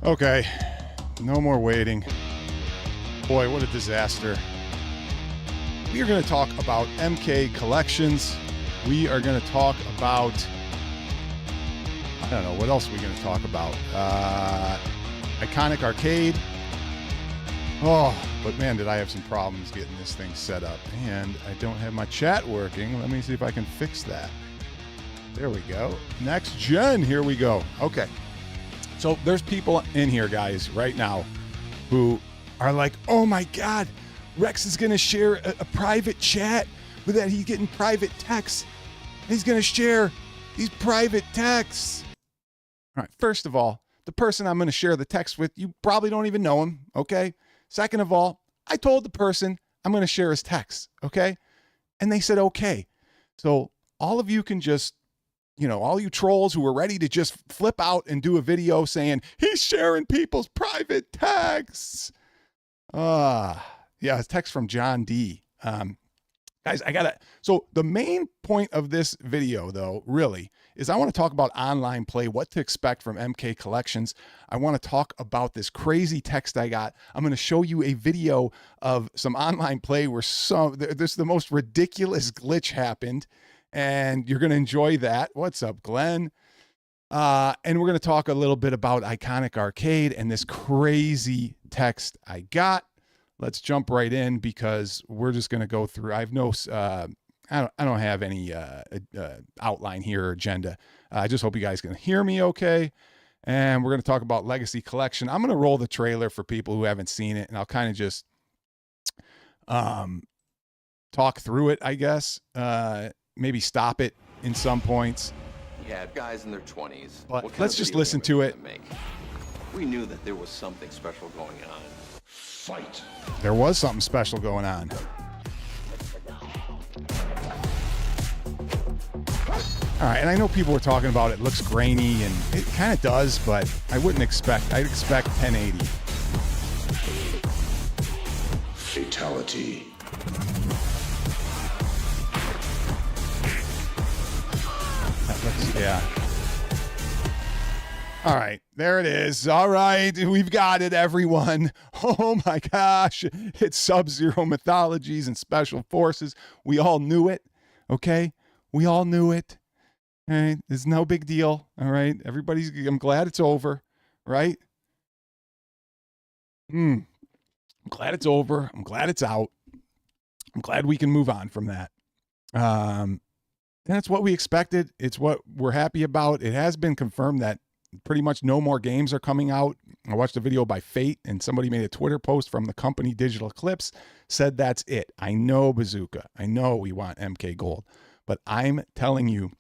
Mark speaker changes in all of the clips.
Speaker 1: Okay, no more waiting. Boy, what a disaster. We are going to talk about MK Collections. We are going to talk about, I don't know, what else are we going to talk about? Iconic Arcade. Oh, but man, did I have some problems getting this thing set up. And I don't have my chat working. Let me see if I can fix that. There we go. Next gen, here we go. Okay. So there's people in here, guys, right now who are like, oh my God, Rex is going to share a private chat with that. He's getting private texts. He's going to share these private texts. All right. First of all, the person I'm going to share the text with, you probably don't even know him. Okay. Second of all, I told the person I'm going to share his text. Okay. And they said, okay. So all of you can just, you know, all you trolls who are ready to just flip out and do a video saying he's sharing people's private texts. Yeah, it's text from John D. Guys, so the main point of this video, though, really, is I want to talk about online play, what to expect from MK Collections. I want to talk about this crazy text I got. I'm going to show you a video of some online play where the most ridiculous glitch happened. And you're going to enjoy that. What's up, Glenn? And we're going to talk a little bit about Iconic Arcade and this crazy text I got. Let's jump right in because we're just going to go through. I have no, I don't have any outline here or agenda. I just hope you guys can hear me okay. And we're going to talk about Legacy Collection. I'm going to roll the trailer for people who haven't seen it, and I'll kind of just talk through it, I guess. Maybe stop it in some points.
Speaker 2: Yeah, guys in their 20s.
Speaker 1: But let's just listen to it.
Speaker 2: We knew that there was something special going on.
Speaker 3: Fight.
Speaker 1: There was something special going on. All right, and I know people were talking about it looks grainy, and it kind of does, but I wouldn't expect. I'd expect 1080.
Speaker 3: Fatality.
Speaker 1: Yeah. All right, there it is. All right, we've got it, everyone. Oh my gosh, it's Sub-Zero Mythologies and Special Forces. We all knew it, okay? We all knew it. All right, it's no big deal. All right, I'm glad it's over, right? I'm glad it's over. I'm glad it's out. I'm glad we can move on from that. That's what we expected. It's what we're happy about. It has been confirmed that pretty much no more games are coming out. I watched a video by Fate, and somebody made a Twitter post from the company Digital Eclipse, said that's it. I know, Bazooka. I know we want MK Gold, but I'm telling you,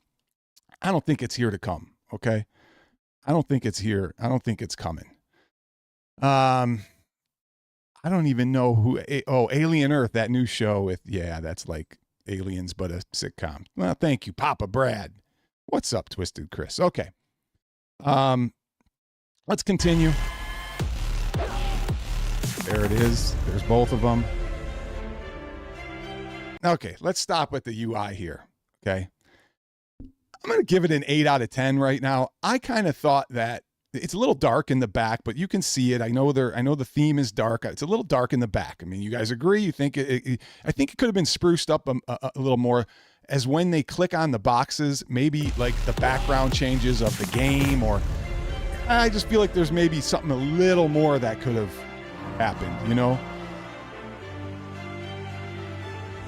Speaker 1: I don't think it's here to come, okay? I don't think it's here. I don't think it's coming. I don't even know who, Alien Earth, that new show with, yeah, that's like Aliens, but a sitcom. Well, thank you, Papa Brad. What's up, Twisted Chris? Okay. Let's continue. There it is. There's both of them. Okay, let's stop with the UI here. Okay. I'm going to give it an 8 out of 10 right now. I kind of thought that it's a little dark in the back, but you can see it. I know the theme is dark. It's a little dark in the back. I mean, you guys agree? You think I think it could have been spruced up a little more, as when they click on the boxes, maybe like the background changes of the game, or I just feel like there's maybe something a little more that could have happened, you know?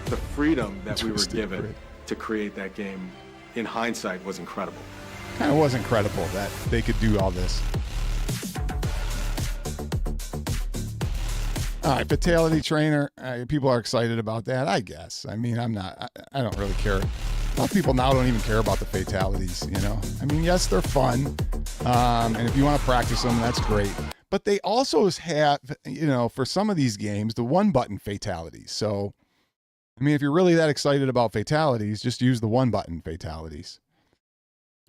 Speaker 4: The freedom that we were given to create that game, in hindsight, was incredible.
Speaker 1: Kind of was incredible that they could do all this. All right, Fatality Trainer. People are excited about that, I guess. I mean, I'm not. I don't really care. A lot of people now don't even care about the fatalities, you know? I mean, yes, they're fun. And if you want to practice them, that's great. But they also have, you know, for some of these games, the one-button fatalities. So, I mean, if you're really that excited about fatalities, just use the one-button fatalities.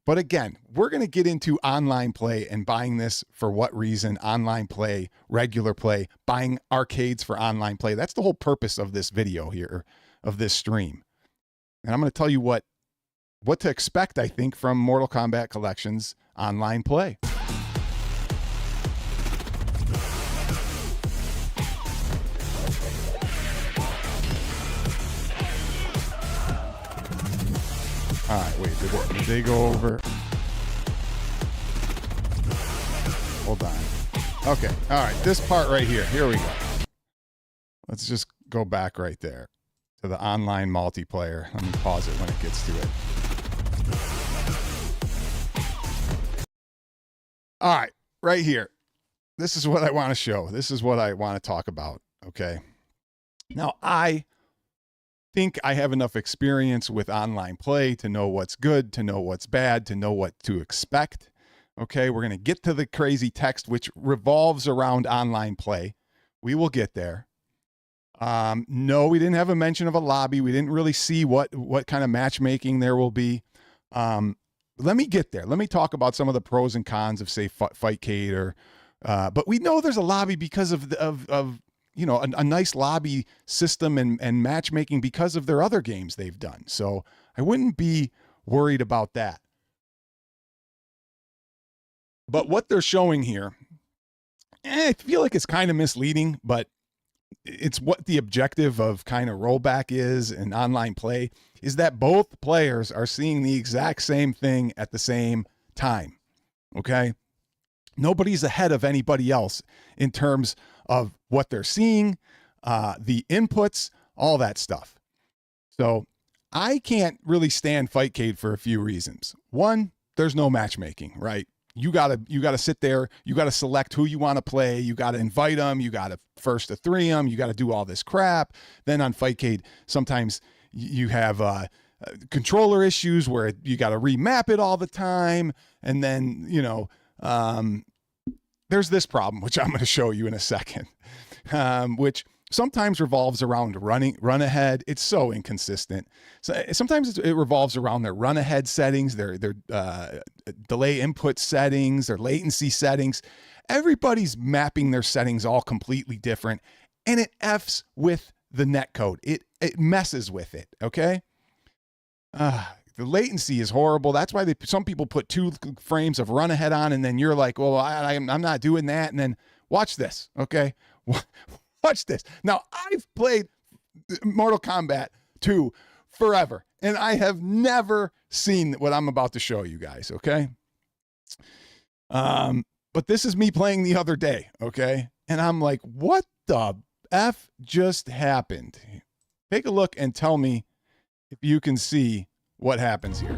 Speaker 1: But again, we're going to get into online play and buying this for what reason, online play, regular play, buying arcades for online play. That's the whole purpose of this video here, of this stream. And I'm going to tell you what to expect, I think, from Mortal Kombat Collections online play. Wait, did they go over? Hold on. Okay. All right. This part right here. Here we go. Let's just go back right there to the online multiplayer. Let me pause it when it gets to it. All right. Right here. This is what I want to show. This is what I want to talk about. Okay. Now, I think I have enough experience with online play to know what's good, to know what's bad, to know what to expect. Okay, we're going to get to the crazy text, which revolves around online play. We will get there. No, we didn't have a mention of a lobby. We didn't really see what kind of matchmaking there will be. Let me get there. Let me talk about some of the pros and cons of, say, Fightcade, or but we know there's a lobby because of you know, a nice lobby system and matchmaking because of their other games they've done. So I wouldn't be worried about that. But what they're showing here, I feel like it's kind of misleading, but it's what the objective of kind of rollback is in online play, is that both players are seeing the exact same thing at the same time. Okay? Nobody's ahead of anybody else in terms of what they're seeing, the inputs, all that stuff. So I can't really stand Fightcade for a few reasons. One, there's no matchmaking, right? You gotta sit there. You gotta select who you want to play. You gotta invite them. You gotta first to 3 them. You gotta do all this crap. Then on Fightcade, sometimes you have controller issues where you gotta remap it all the time. And then, you know, there's this problem, which I'm going to show you in a second, which sometimes revolves around run ahead. It's so inconsistent. So sometimes it revolves around their run ahead settings, their delay input settings, their latency settings. Everybody's mapping their settings all completely different, and it F's with the netcode. It messes with it. Okay. The latency is horrible. That's why some people put 2 frames of run ahead on, and then you're like, well, I'm not doing that. And then watch this. Okay. Watch this. Now, I've played Mortal Kombat 2 forever, and I have never seen what I'm about to show you guys. Okay. But this is me playing the other day. Okay. And I'm like, what the F just happened? Take a look and tell me if you can see what happens here.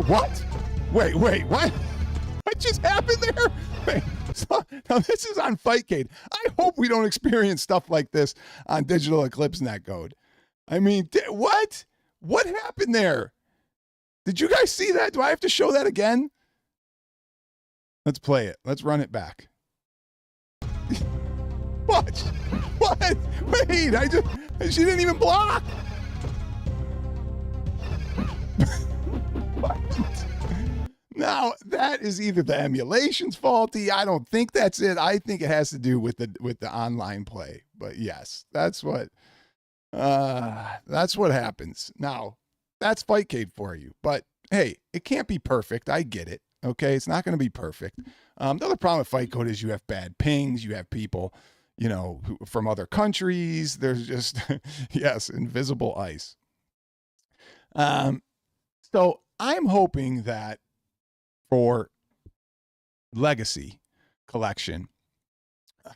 Speaker 1: What? Wait, what? What just happened there? Wait, so, now this is on Fightcade. I hope we don't experience stuff like this on Digital Eclipse netcode. I mean, what? What happened there? Did you guys see that? Do I have to show that again? Let's play it. Let's run it back. What? Wait, she didn't even block. What? Now, that is either the emulation's faulty. I don't think that's it. I think it has to do with the online play. But yes, that's what happens. Now, that's Fightcade for you. But hey, it can't be perfect. I get it. Okay, it's not going to be perfect. The other problem with Fightcode is you have bad pings. You have people, you know, from other countries. There's just, yes, invisible ice. So I'm hoping that for Legacy Collection,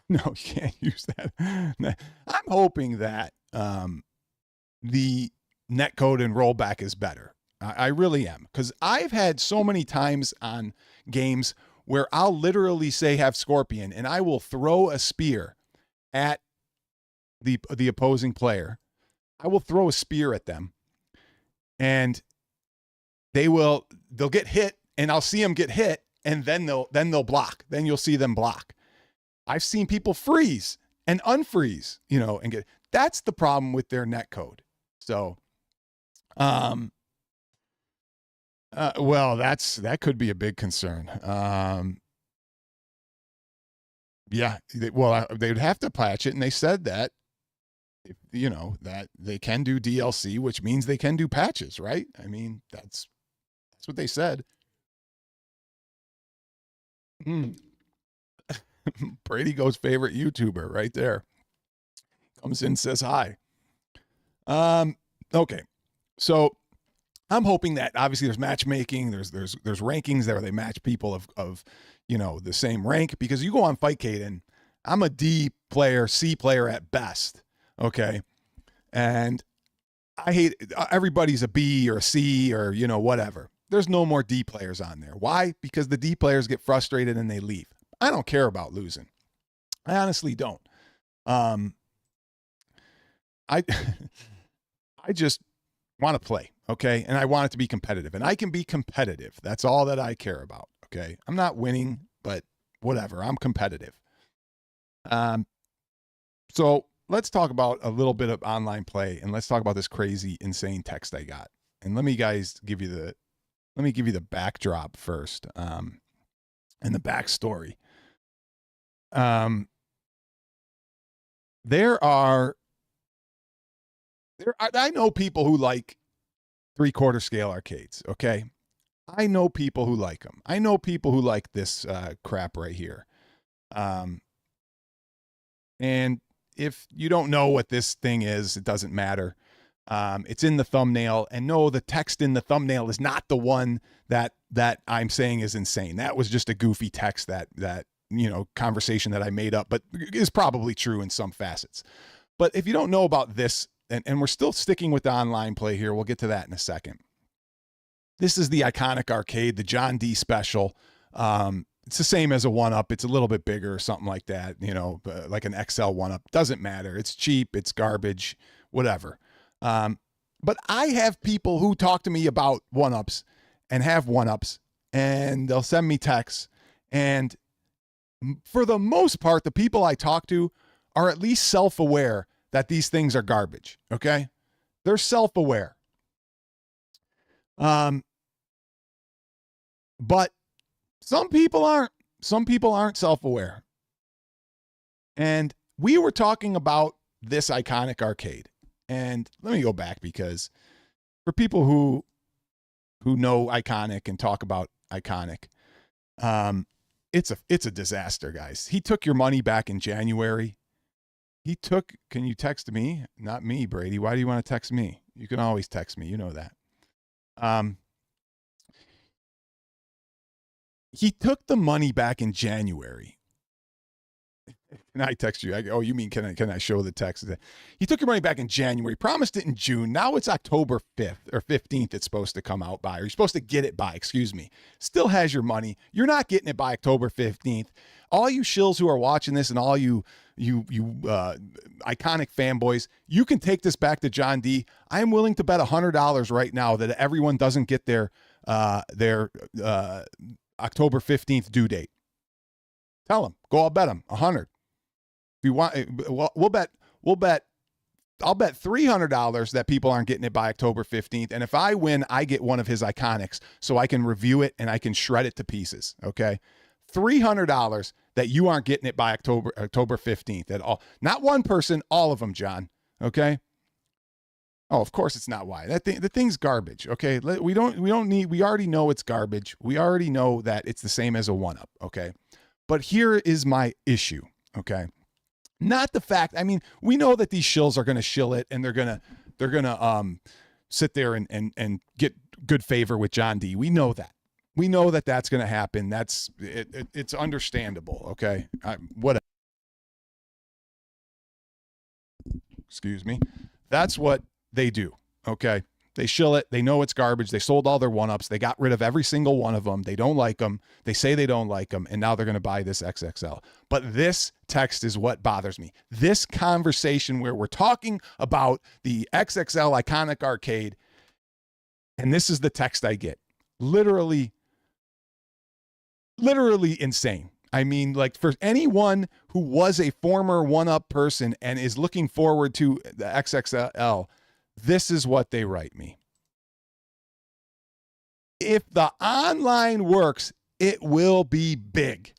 Speaker 1: no, you can't use that. I'm hoping that the netcode and rollback is better. I really am, because I've had so many times on games where I'll literally say have Scorpion, and I will throw a spear at the opposing player. I will throw a spear at them, and they'll get hit, and I'll see them get hit, and then they'll block. Then you'll see them block. I've seen people freeze and unfreeze, you know, and get. That's the problem with their netcode. So, well, that could be a big concern. Yeah, they'd have to patch it, and they said that, you know, that they can do DLC, which means they can do patches, right? I mean, that's what they said. Brady Go's favorite YouTuber right there. Comes in, says hi. Okay. So I'm hoping that obviously there's matchmaking, there's rankings there where they match people of the same rank, because you go on Fightcade and I'm a D player, C player at best. Okay. And I hate everybody's a B or a C or whatever. There's no more D players on there. Why? Because the D players get frustrated and they leave. I don't care about losing. I honestly don't. I I just want to play, okay? And I want it to be competitive. And I can be competitive. That's all that I care about, okay? I'm not winning, but whatever. I'm competitive. So let's talk about a little bit of online play, and let's talk about this crazy, insane text I got. And let me give you the backdrop first, and the backstory. I know people who like 3/4 scale arcades, okay? I know people who like them. I know people who like this crap right here. And if you don't know what this thing is, it doesn't matter. It's in the thumbnail, and no, the text in the thumbnail is not the one that I'm saying is insane. That was just a goofy text that conversation that I made up, but is probably true in some facets. But if you don't know about this, and we're still sticking with the online play here, we'll get to that in a second. This is the iconic arcade, the John D special. It's the same as a 1-up. It's a little bit bigger or something like that, like an XL 1-up. Doesn't matter. It's cheap. It's garbage, whatever. But I have people who talk to me about 1-ups and have 1-ups, and they'll send me texts. And for the most part, the people I talk to are at least self-aware that these things are garbage, okay? They're self-aware. But some people aren't. Some people aren't self-aware. And we were talking about this iconic arcade. And let me go back, because for people who know iconic and talk about iconic, it's a disaster, guys. He took your money back in January. Can you text me? Not me, Brady. Why do you want to text me? You can always text me. You know that. He took the money back in January. Can I text you? You mean can I show the text? He took your money back in January, promised it in June. Now it's October 5th or 15th it's supposed to come out by, or you're supposed to get it by, excuse me. Still has your money. You're not getting it by October 15th. All you shills who are watching this and all you iconic fanboys, you can take this back to John D. I am willing to bet $100 right now that everyone doesn't get their October 15th due date. Tell them. I'll bet them 100. If you want, we'll bet. I'll bet $300 that people aren't getting it by October 15th. And if I win, I get one of his iconics so I can review it and I can shred it to pieces. Okay. $300 that you aren't getting it by October 15th at all. Not one person, all of them, John. Okay. Oh, of course it's not why. The thing's garbage. Okay. We already know it's garbage. We already know that it's the same as a 1-up. Okay. But here is my issue. Okay. Not the fact, I mean, we know that these shills are going to shill it, and they're going to sit there and get good favor with John D. We know that. We know that that's going to happen. That's it. It's understandable. Okay. Whatever. Excuse me. That's what they do. Okay. They shill it. They know it's garbage. They sold all their 1-ups. They got rid of every single one of them. They don't like them. They say they don't like them. And now they're going to buy this XXL. But this text is what bothers me. This conversation where we're talking about the XXL iconic arcade, and this is the text I get. Literally insane. I mean, like, for anyone who was a former 1-up person and is looking forward to the XXL, this is what they write me. If the online works, it will be big.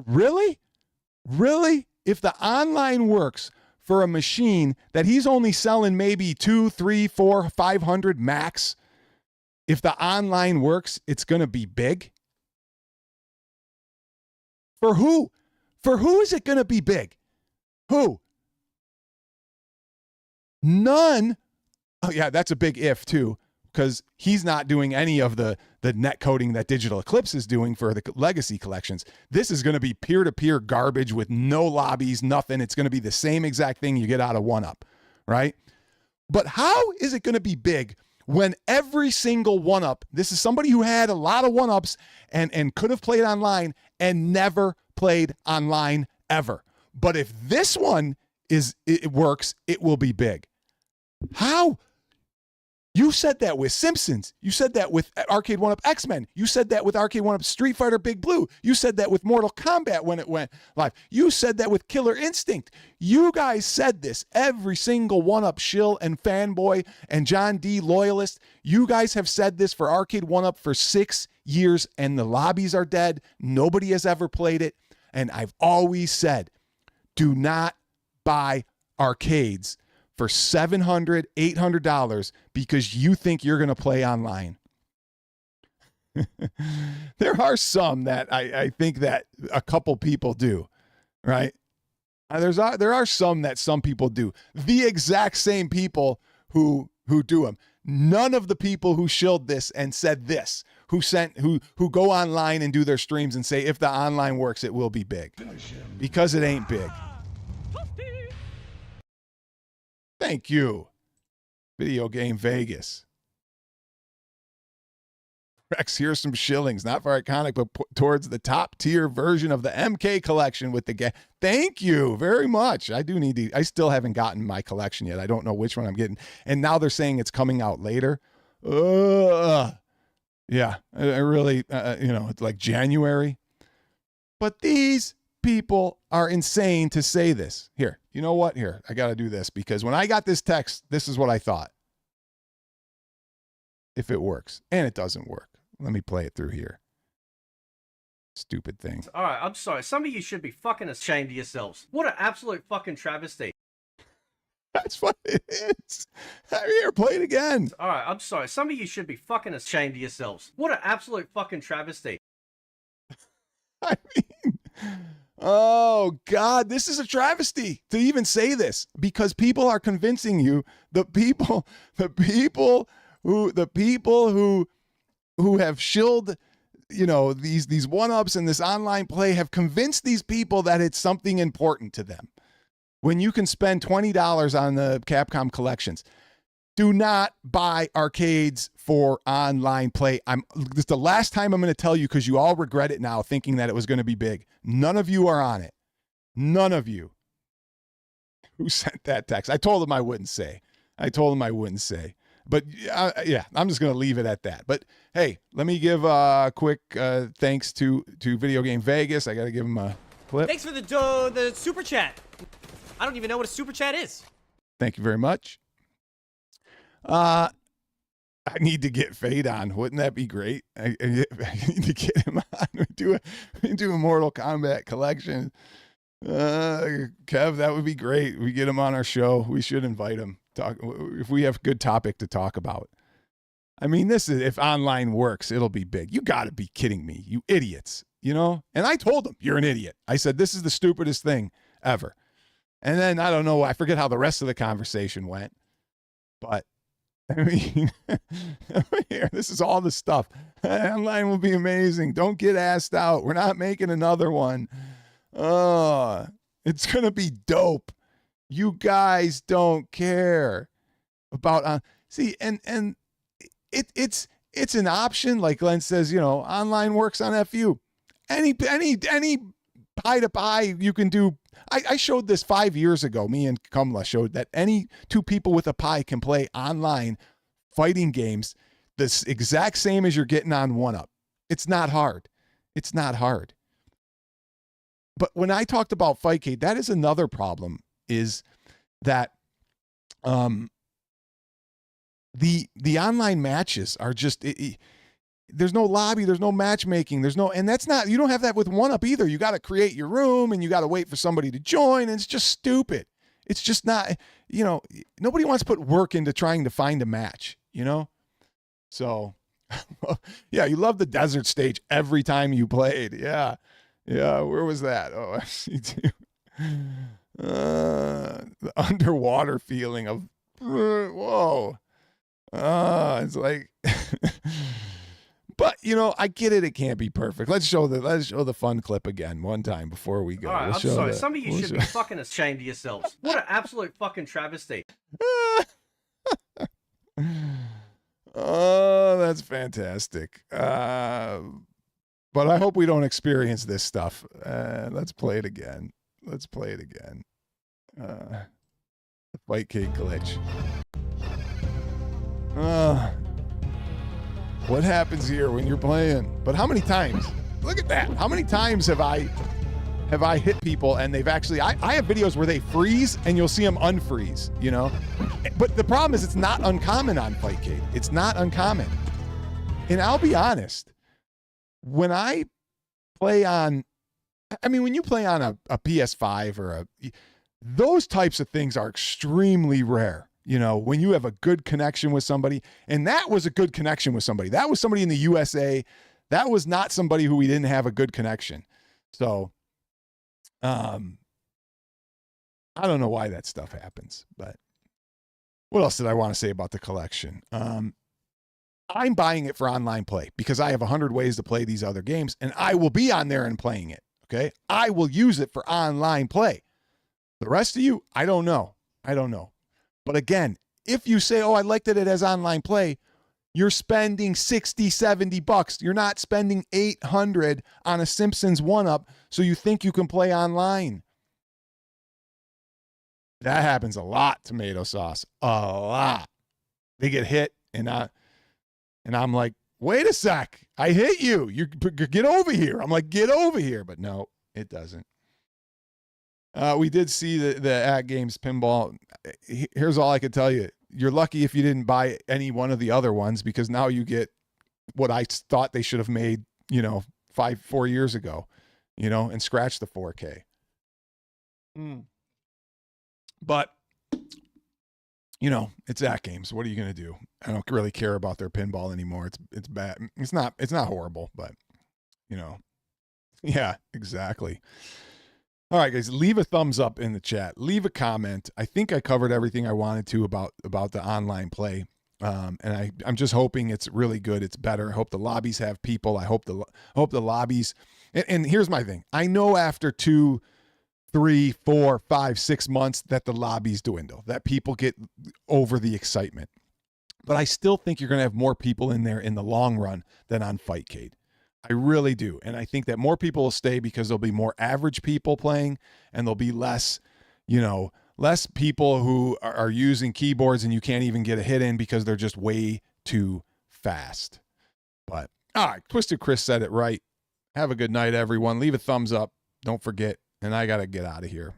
Speaker 1: Really? Really? If the online works for a machine that he's only selling maybe 2, 3, 4, 500 max, if the online works, it's going to be big. For who? For who is it going to be big? Who? None. Oh, yeah, that's a big if, too, because he's not doing any of the net coding that Digital Eclipse is doing for the Legacy Collections. This is going to be peer-to-peer garbage with no lobbies, nothing. It's going to be the same exact thing you get out of 1UP, right? But how is it going to be big when every single 1UP, this is somebody who had a lot of 1UPs and could have played online and never played online ever. But if this one it works, it will be big. How? You said that with Simpsons. You said that with Arcade 1UP X-Men. You said that with Arcade 1UP Street Fighter Big Blue. You said that with Mortal Kombat when it went live. You said that with Killer Instinct. You guys said this. Every single 1UP shill and fanboy and John D. loyalist. You guys have said this for Arcade 1UP for 6 years, and the lobbies are dead. Nobody has ever played it. And I've always said, do not buy arcades for $700, $800 because you think you're going to play online. There are some that I think that a couple people do, right? There are some that some people do. The exact same people who do them. None of the people who shilled this and said this, who go online and do their streams and say, if the online works, it will be big. Because it ain't big. Thank you, Video Game Vegas. Rex, here's some shillings, not for Iconic, but towards the top tier version of the MK collection with the game. Thank you very much. I do need to, I still haven't gotten my collection yet. I don't know which one I'm getting. And now they're saying it's coming out later. Yeah, I really, it's like January. But these people are insane to say this. Here, you know what? Here, I got to do this because when I got this text, this is what I thought. If it works, and it doesn't work. Let me play it through here. Stupid thing.
Speaker 5: All right, I'm sorry. Some of you should be fucking ashamed of yourselves. What an absolute fucking travesty.
Speaker 1: That's what it is. Here, play it again.
Speaker 5: All right, I'm sorry. Some of you should be fucking ashamed of yourselves. What an absolute fucking travesty.
Speaker 1: I mean, oh God, this is a travesty to even say this because people are convincing you, the people who have shilled, these 1UPs and this online play have convinced these people that it's something important to them. When you can spend $20 on the Capcom collections, do not buy arcades for online play. This is the last time I'm going to tell you because you all regret it now thinking that it was going to be big. None of you are on it. None of you. Who sent that text? I told them I wouldn't say. But yeah, I'm just going to leave it at that. But hey, let me give a quick thanks to Video Game Vegas. I got to give him a clip.
Speaker 6: Thanks for the super chat. I don't even know what a super chat is.
Speaker 1: Thank you very much. I need to get Fade on. Wouldn't that be great? I need to get him on. We do a Mortal Kombat collection. Kev, that would be great. We get him on our show. We should invite him. Talk if we have good topic to talk about. I mean, this is if online works, it'll be big. You got to be kidding me, you idiots. And I told him you're an idiot. I said this is the stupidest thing ever. And then I don't know. I forget how the rest of the conversation went, but. I mean, here, this is all the stuff. Online will be amazing. Don't get asked out. We're not making another one. Oh, it's going to be dope. You guys don't care about, see, and it's an option. Like Glenn says, online works on FU. Any pie to pie you can do. I showed this 5 years ago. Me and Kamla showed that any two people with a pie can play online fighting games the exact same as you're getting on 1UP. It's not hard. But when I talked about Fightcade, that is another problem, is that the online matches are just there's no lobby, there's no matchmaking, and that's not, you don't have that with 1UP either. You got to create your room and you got to wait for somebody to join, and it's just stupid. It's just not, nobody wants to put work into trying to find a match, So, yeah, you love the desert stage every time you played. Yeah. Yeah, where was that? Oh, FC2. The underwater feeling of whoa. It's like but you know, I get it, it can't be perfect. Let's show the fun clip again one time before we go.
Speaker 5: All right,
Speaker 1: We'll
Speaker 5: I'm
Speaker 1: show
Speaker 5: sorry.
Speaker 1: the-
Speaker 5: Some of you
Speaker 1: we'll
Speaker 5: should
Speaker 1: show-
Speaker 5: be fucking ashamed of yourselves. What an absolute fucking travesty.
Speaker 1: Oh, that's fantastic. But I hope we don't experience this stuff. Let's play it again. Let's play it again. The Fight Cake glitch. What happens here when you're playing? But how many times? Look at that. How many times have I hit people and they've actually I have videos where they freeze and you'll see them unfreeze, you know? But the problem is it's not uncommon on Fightcade. It's not uncommon. And I'll be honest, when I play on, I mean, when you play on a PS5 or those types of things are extremely rare. You know, when you have a good connection with somebody, and that was a good connection with somebody. That was somebody in the USA. That was not somebody who we didn't have a good connection. So, I don't know why that stuff happens, but what else did I want to say about the collection? I'm buying it for online play because I have 100 ways to play these other games, and I will be on there and playing it. Okay. I will use it for online play. The rest of you, I don't know. I don't know. But again, if you say, oh, I like that it has online play, you're spending 60, 70 bucks. You're not spending 800 on a Simpsons 1-up so you think you can play online. That happens a lot, tomato sauce. A lot. They get hit, and I'm like, wait a sec. I hit you. You get over here. I'm like, get over here. But no, it doesn't. We did see the At Games pinball. Here's all I could tell you. You're lucky if you didn't buy any one of the other ones because now you get what I thought they should have made, 4 years ago, and scratch the 4K. But, it's At Games. What are you going to do? I don't really care about their pinball anymore. It's bad. It's not horrible, but, yeah, exactly. All right, guys, leave a thumbs up in the chat. Leave a comment. I think I covered everything I wanted to about the online play. And I'm just hoping it's really good. It's better. I hope the lobbies have people. I hope the lobbies. And here's my thing. I know after 2, 3, 4, 5, 6 months that the lobbies dwindle, that people get over the excitement. But I still think you're going to have more people in there in the long run than on Fightcade. I really do. And I think that more people will stay because there'll be more average people playing and there'll be less people who are using keyboards and you can't even get a hit in because they're just way too fast. But, all right, Twisted Chris said it right. Have a good night, everyone. Leave a thumbs up. Don't forget. And I got to get out of here.